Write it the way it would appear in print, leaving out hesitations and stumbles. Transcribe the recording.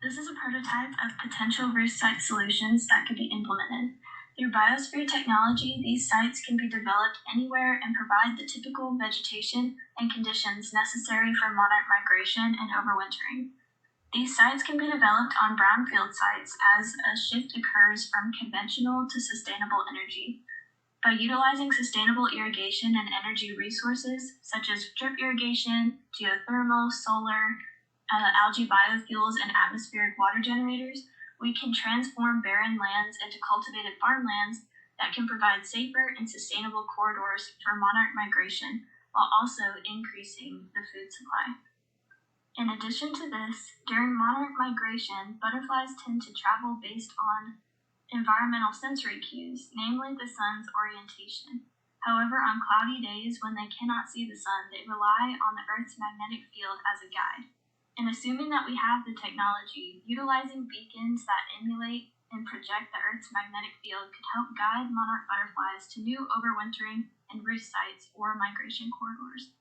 This is a prototype of potential roost site solutions that could be implemented. Through biosphere technology, these sites can be developed anywhere and provide the typical vegetation and conditions necessary for monarch migration and overwintering. These sites can be developed on brownfield sites as a shift occurs from conventional to sustainable energy. By utilizing sustainable irrigation and energy resources, such as drip irrigation, geothermal, solar, algae biofuels, and atmospheric water generators, we can transform barren lands into cultivated farmlands that can provide safer and sustainable corridors for monarch migration, while also increasing the food supply. In addition to this, during monarch migration, butterflies tend to travel based on environmental sensory cues, namely the sun's orientation. However, on cloudy days when they cannot see the sun, they rely on the Earth's magnetic field as a guide. And assuming that we have the technology, utilizing beacons that emulate and project the Earth's magnetic field could help guide monarch butterflies to new overwintering and roost sites or migration corridors.